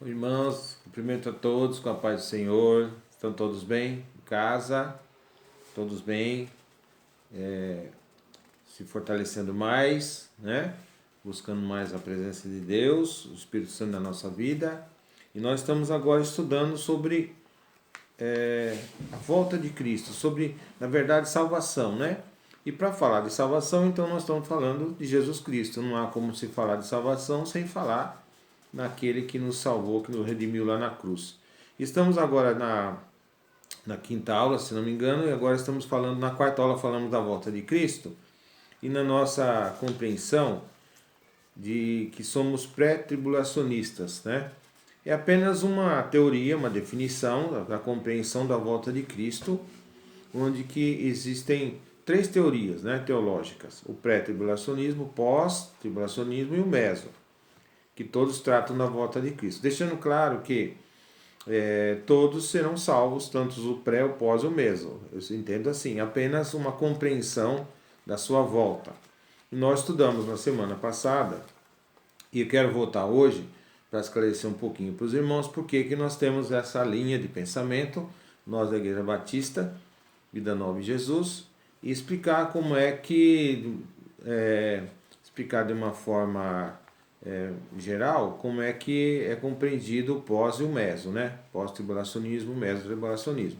Irmãos, cumprimento a todos com a paz do Senhor. Estão todos bem? Em casa? Todos bem? Se fortalecendo mais, né? Buscando mais a presença de Deus, o Espírito Santo na nossa vida. E nós estamos agora estudando sobre a volta de Cristo, sobre, na verdade, salvação, né? E para falar de salvação, então nós estamos falando de Jesus Cristo. Não há como se falar de salvação sem falar naquele que nos salvou, que nos redimiu lá na cruz. Estamos agora na quinta aula, se não me engano, e agora estamos falando, na quarta aula falamos da volta de Cristo, e na nossa compreensão de que somos pré-tribulacionistas, né? É apenas uma teoria, uma definição da compreensão da volta de Cristo, onde que existem três teorias, né, teológicas: o pré-tribulacionismo, o pós-tribulacionismo e o meso, que todos tratam da volta de Cristo. Deixando claro que todos serão salvos, tanto o pré, o pós e o meso. Eu entendo assim, apenas uma compreensão da sua volta. Nós estudamos na semana passada, e eu quero voltar hoje para esclarecer um pouquinho para os irmãos por que nós temos essa linha de pensamento, nós da Igreja Batista, Vida Nova em Jesus, e explicar como é que, explicar de uma forma geral, como é que é compreendido o pós e o meso, né? Pós-tribulacionismo, meso-tribulacionismo.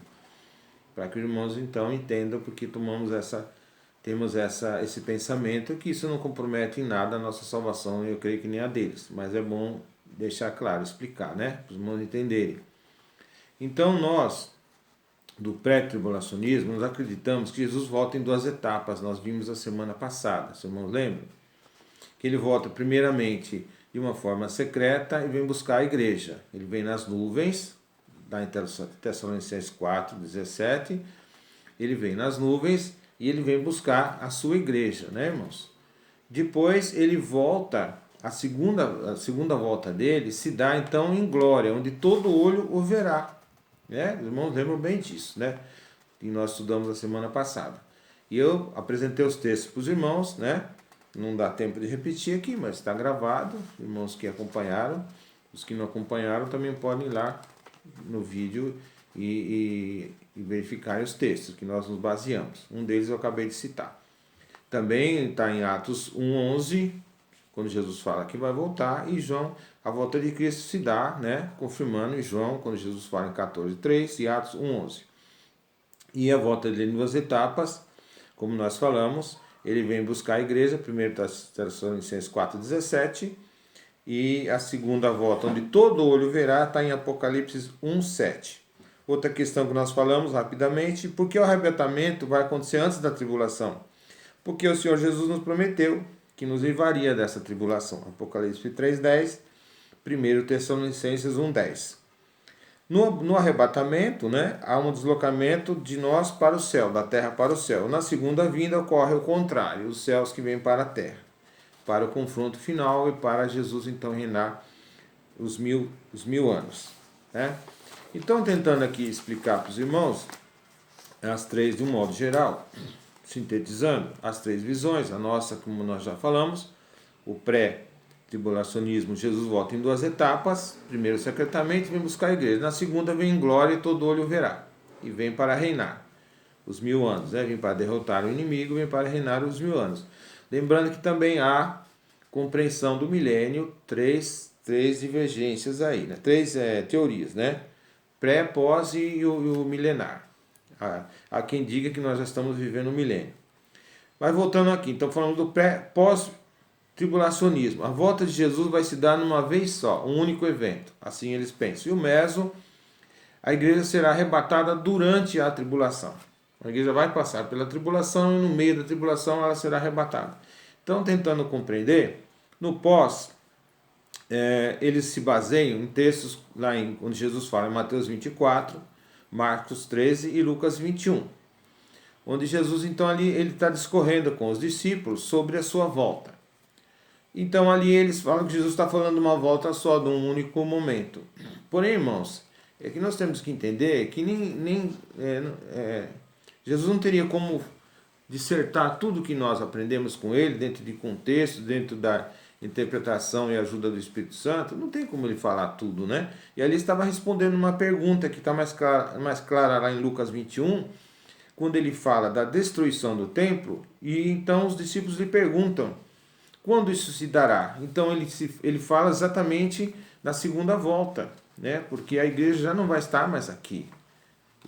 Para que os irmãos então entendam porque temos esse pensamento, que isso não compromete em nada a nossa salvação, eu creio que nem a deles, mas é bom deixar claro, explicar, né? Para os irmãos entenderem. Então nós, do pré-tribulacionismo, nós acreditamos que Jesus volta em duas etapas. Nós vimos a semana passada, os irmãos lembram? Que ele volta primeiramente de uma forma secreta e vem buscar a igreja. Ele vem nas nuvens, lá em Tessalonicenses 4:17, ele vem nas nuvens e ele vem buscar a sua igreja, né, irmãos? Depois ele volta, a segunda volta dele se dá então em glória, onde todo olho o verá, né? Os irmãos lembram bem disso, né? E nós estudamos a semana passada. E eu apresentei os textos para os irmãos, né? Não dá tempo de repetir aqui, mas está gravado. Irmãos que acompanharam, os que não acompanharam também podem ir lá no vídeo e verificar os textos que nós nos baseamos. Um deles eu acabei de citar. Também está em Atos 1:11, quando Jesus fala que vai voltar, e João, a volta de Cristo se dá, né, confirmando em João, quando Jesus fala em 14:3 e Atos 1:11. E a volta dele em duas etapas, como nós falamos. Ele vem buscar a igreja, primeiro Tessalonicenses 4:17, e a segunda volta, onde todo olho verá, está em Apocalipse 1:7. Outra questão que nós falamos rapidamente: por que o arrebatamento vai acontecer antes da tribulação? Porque o Senhor Jesus nos prometeu que nos livraria dessa tribulação. Apocalipse 3:10, 1 Tessalonicenses 1:10. No arrebatamento, né, há um deslocamento de nós para o céu, da terra para o céu. Na segunda vinda ocorre o contrário, os céus que vêm para a terra, para o confronto final e para Jesus então reinar os mil anos, né? Então, tentando aqui explicar para os irmãos as três de um modo geral, sintetizando as três visões: a nossa, como nós já falamos, o pré-tribulacionismo, Jesus volta em duas etapas. Primeiro secretamente vem buscar a igreja, na segunda vem em glória e todo olho verá, e vem para reinar os 1000 anos, né? Vem para derrotar o inimigo, vem para reinar os 1000 anos. Lembrando que também há compreensão do milênio, três divergências aí, né? Três teorias, né? Pré, pós e o milenar. Há quem diga que nós já estamos vivendo o milênio. Mas voltando aqui, então falando do pós-tribulacionismo. A volta de Jesus vai se dar numa vez só, um único evento. Assim eles pensam. E o meso, a igreja será arrebatada durante a tribulação. A igreja vai passar pela tribulação e no meio da tribulação ela será arrebatada. Então, tentando compreender, no pós, eles se baseiam em textos lá onde Jesus fala em Mateus 24, Marcos 13 e Lucas 21. Onde Jesus, então, ali ele está discorrendo com os discípulos sobre a sua volta. Então, ali eles falam que Jesus está falando de uma volta só, de um único momento. Porém, irmãos, é que nós temos que entender que Jesus não teria como dissertar tudo que nós aprendemos com ele, dentro de contexto, dentro da interpretação e ajuda do Espírito Santo, não tem como ele falar tudo, né? E ali estava respondendo uma pergunta que está mais clara lá em Lucas 21, quando ele fala da destruição do templo, e então os discípulos lhe perguntam, quando isso se dará? Então ele fala exatamente na segunda volta, né? Porque a igreja já não vai estar mais aqui.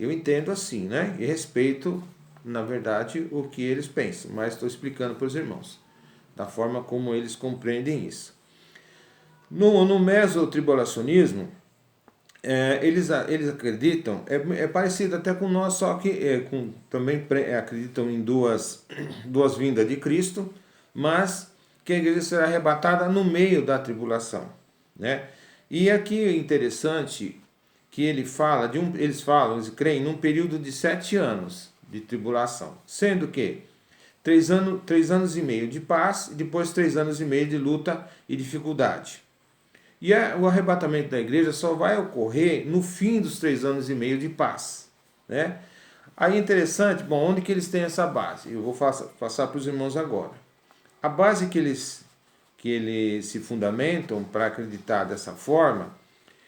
Eu entendo assim, né? E respeito, na verdade, o que eles pensam, mas estou explicando para os irmãos, da forma como eles compreendem isso. No mesotribulacionismo, eles acreditam, é parecido até com nós, só que também acreditam em duas vindas de Cristo, mas que a igreja será arrebatada no meio da tribulação, né? E aqui é interessante que eles creem num período de 7 anos de tribulação, sendo que 3 anos e meio de paz e depois 3 anos e meio de luta e dificuldade. E o arrebatamento da igreja só vai ocorrer no fim dos 3 anos e meio de paz, né? Aí é interessante, bom, onde que eles têm essa base? Eu vou passar para os irmãos agora. A base que eles se fundamentam para acreditar dessa forma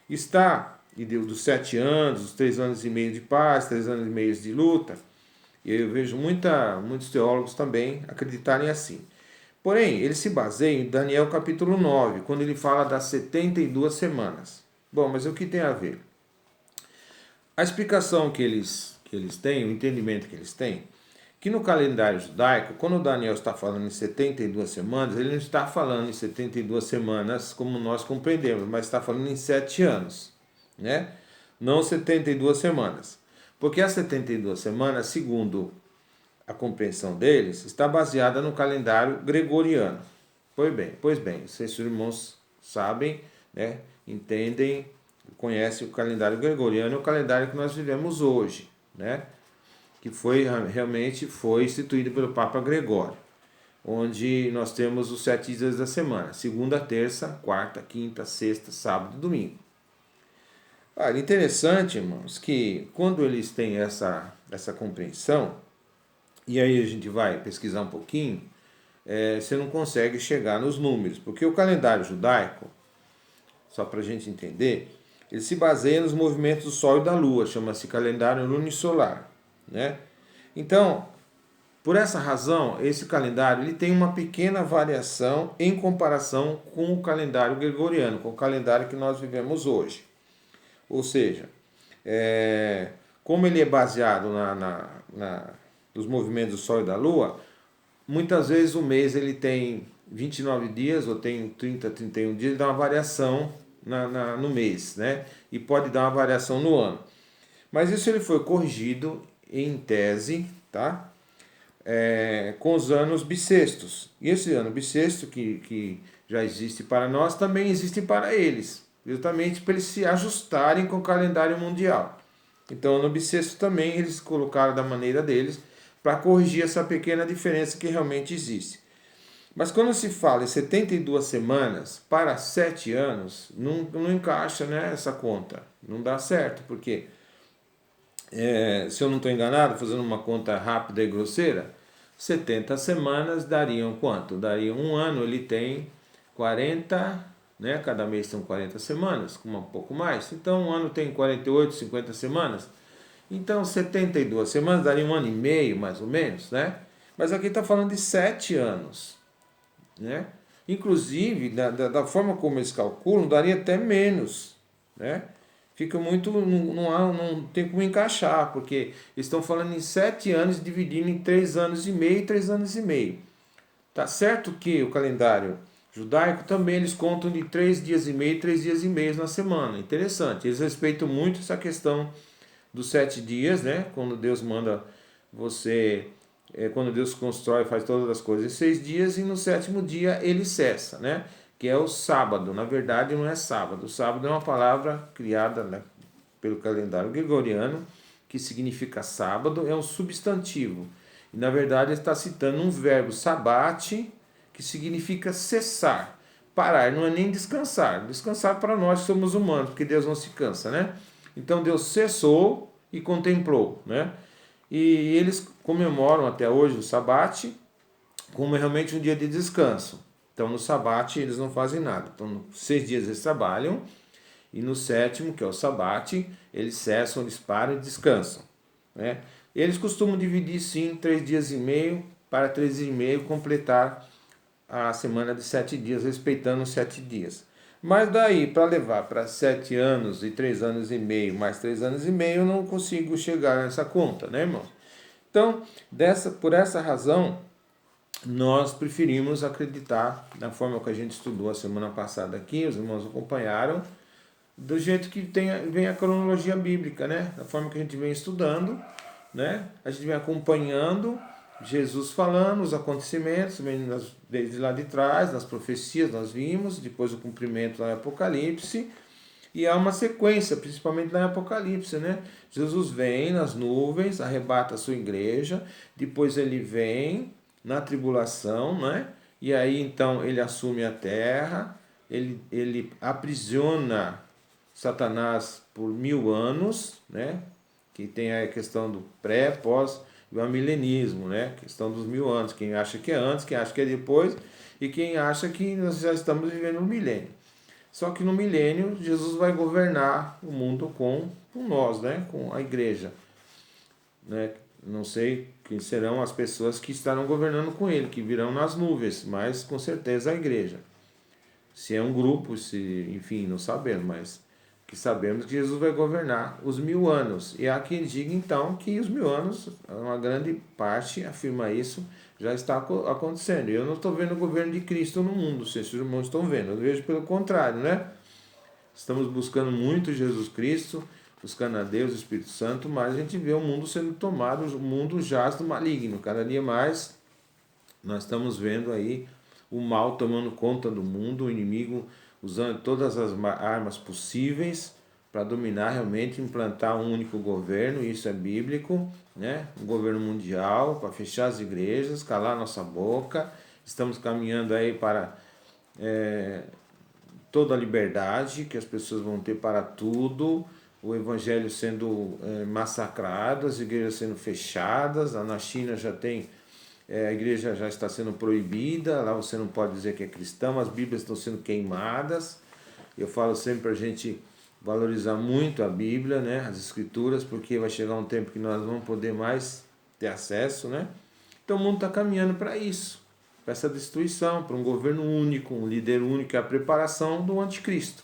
está dos 7 anos, os 3 anos e meio de paz, 3 anos e meio de luta. E eu vejo muitos teólogos também acreditarem assim. Porém, ele se baseia em Daniel capítulo 9, quando ele fala das 72 semanas. Bom, mas o que tem a ver? A explicação que eles têm, o entendimento que eles têm, que no calendário judaico, quando Daniel está falando em 72 semanas, ele não está falando em 72 semanas como nós compreendemos, mas está falando em 7 anos, né? Não 72 semanas. Porque as 72 semanas, segundo a compreensão deles, está baseada no calendário gregoriano. Pois bem, seus irmãos sabem, né, entendem, conhecem o calendário gregoriano, é o calendário que nós vivemos hoje, né, que realmente foi instituído pelo Papa Gregório, onde nós temos os 7 dias da semana, segunda, terça, quarta, quinta, sexta, sábado e domingo. Interessante, irmãos, que quando eles têm essa compreensão, e aí a gente vai pesquisar um pouquinho, você não consegue chegar nos números, porque o calendário judaico, só para a gente entender, ele se baseia nos movimentos do Sol e da Lua, chama-se calendário lunisolar, né? Então, por essa razão, esse calendário ele tem uma pequena variação em comparação com o calendário gregoriano, com o calendário que nós vivemos hoje. Ou seja, como ele é baseado nos movimentos do Sol e da Lua, muitas vezes o mês ele tem 29 dias, ou tem 30, 31 dias, ele dá uma variação no mês, né? E pode dar uma variação no ano. Mas isso ele foi corrigido em tese, tá? Com os anos bissextos. E esse ano bissexto, que já existe para nós, também existe para eles, justamente para eles se ajustarem com o calendário mundial. Então, no bissexto também eles colocaram da maneira deles, para corrigir essa pequena diferença que realmente existe. Mas quando se fala em 72 semanas para 7 anos, não encaixa, né, essa conta. Não dá certo, porque, se eu não estou enganado, fazendo uma conta rápida e grosseira, 70 semanas dariam quanto? Daria um ano, ele tem 40, né, cada mês são 40 semanas, com um pouco mais. Então, um ano tem 48, 50 semanas. Então, 72 semanas daria um ano e meio, mais ou menos, né? Mas aqui está falando de 7 anos, né? Inclusive, da forma como eles calculam, daria até menos, né? Fica muito, não tem como encaixar, porque eles estão falando em 7 anos, dividindo em 3 anos e meio e 3 anos e meio. Tá certo que o calendário judaico também eles contam de 3 dias e meio, 3 dias e meio na semana. Interessante, eles respeitam muito essa questão dos 7 dias, né? Quando Deus manda você, quando Deus constrói, faz todas as coisas em 6 dias, e no 7º dia ele cessa, né? Que é o sábado. Na verdade não é sábado. O sábado é uma palavra criada, né, pelo calendário gregoriano, que significa sábado, é um substantivo. E na verdade ele está citando um verbo sabate, que significa cessar. Parar não é nem descansar. Descansar para nós que somos humanos, porque Deus não se cansa, né? Então Deus cessou e contemplou, né? E eles comemoram até hoje o sabate como realmente um dia de descanso. Então no sabate eles não fazem nada. Então 6 dias eles trabalham e no 7º, que é o sabate, eles cessam, eles param e descansam, né? Eles costumam dividir sim 3 dias e meio para 3 dias e meio completar a semana de 7 dias, respeitando os 7 dias. Mas daí, para levar para 7 anos e 3 anos e meio, mais 3 anos e meio, eu não consigo chegar nessa conta, né, irmão? Então, por essa razão, nós preferimos acreditar da forma que a gente estudou a semana passada aqui, os irmãos acompanharam, do jeito que vem a cronologia bíblica, né? Da forma que a gente vem estudando, né? A gente vem acompanhando Jesus falando, os acontecimentos, desde lá de trás, nas profecias nós vimos, depois o cumprimento lá em Apocalipse, e há uma sequência, principalmente lá em Apocalipse, né? Jesus vem nas nuvens, arrebata a sua igreja, depois ele vem na tribulação, né? E aí então ele assume a terra, ele aprisiona Satanás por 1000 anos, né? Que tem a questão do pré, pós e o amilenismo, né? Questão dos 1000 anos. Quem acha que é antes, quem acha que é depois e quem acha que nós já estamos vivendo um milênio. Só que no milênio Jesus vai governar o mundo com nós, né? Com a igreja, né? Não sei quem serão as pessoas que estarão governando com ele, que virão nas nuvens, mas com certeza a igreja. Se é um grupo, se, enfim, não sabemos, mas que sabemos que Jesus vai governar os 1000 anos. E há quem diga então que os 1000 anos, uma grande parte afirma isso, já está acontecendo. Eu não estou vendo o governo de Cristo no mundo, se os irmãos estão vendo, eu vejo pelo contrário, né? Estamos buscando muito Jesus Cristo, buscando a Deus, o Espírito Santo, mas a gente vê o mundo sendo tomado, o mundo jaz do maligno. Cada dia mais nós estamos vendo aí o mal tomando conta do mundo, o inimigo usando todas as armas possíveis para dominar realmente, implantar um único governo, isso é bíblico, né? Um governo mundial, para fechar as igrejas, calar nossa boca. Estamos caminhando aí para toda a liberdade que as pessoas vão ter para tudo, o evangelho sendo massacrado, as igrejas sendo fechadas, lá na China já tem a igreja já está sendo proibida, lá você não pode dizer que é cristão, as bíblias estão sendo queimadas. Eu falo sempre para a gente valorizar muito a Bíblia, né, as escrituras, porque vai chegar um tempo que nós não vamos poder mais ter acesso, né? Então o mundo está caminhando para isso, para essa destruição, para um governo único, um líder único, é a preparação do anticristo.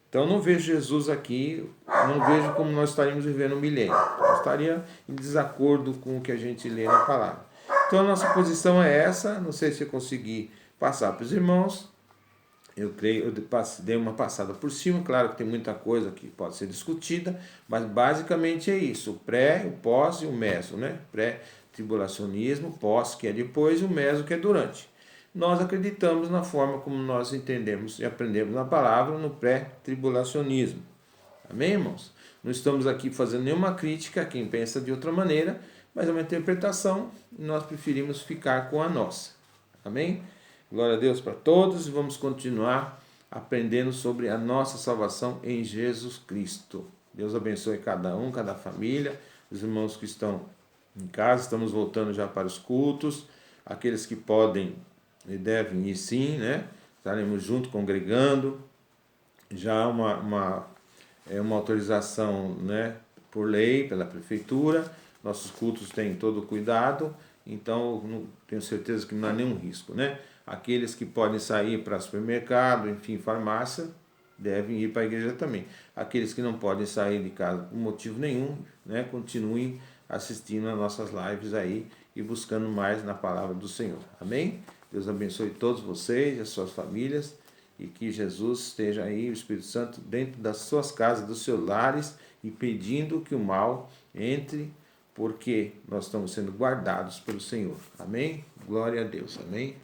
Então eu não vejo Jesus aqui, não vejo como nós estaríamos vivendo um milênio. Eu estaria em desacordo com o que a gente lê na palavra. Então a nossa posição é essa, não sei se eu consegui passar para os irmãos. Eu creio, eu dei uma passada por cima, claro que tem muita coisa que pode ser discutida, mas basicamente é isso, o pré, o pós e o meso, né? Pré-tribulacionismo, pós que é depois e o meso que é durante. Nós acreditamos na forma como nós entendemos e aprendemos na palavra no pré-tribulacionismo. Amém, irmãos? Não estamos aqui fazendo nenhuma crítica a quem pensa de outra maneira, mas é uma interpretação e nós preferimos ficar com a nossa. Amém? Glória a Deus para todos e vamos continuar aprendendo sobre a nossa salvação em Jesus Cristo. Deus abençoe cada um, cada família, os irmãos que estão em casa, estamos voltando já para os cultos, aqueles que podem e devem ir sim, né? Estaremos juntos congregando, já uma autorização, né, por lei, pela prefeitura, nossos cultos têm todo o cuidado, então não, tenho certeza que não há nenhum risco, né? Aqueles que podem sair para supermercado, enfim, farmácia, devem ir para a igreja também. Aqueles que não podem sair de casa por motivo nenhum, né, continuem assistindo as nossas lives aí e buscando mais na palavra do Senhor. Amém? Deus abençoe todos vocês e as suas famílias e que Jesus esteja aí, o Espírito Santo, dentro das suas casas, dos seus lares, impedindo que o mal entre, porque nós estamos sendo guardados pelo Senhor. Amém? Glória a Deus. Amém?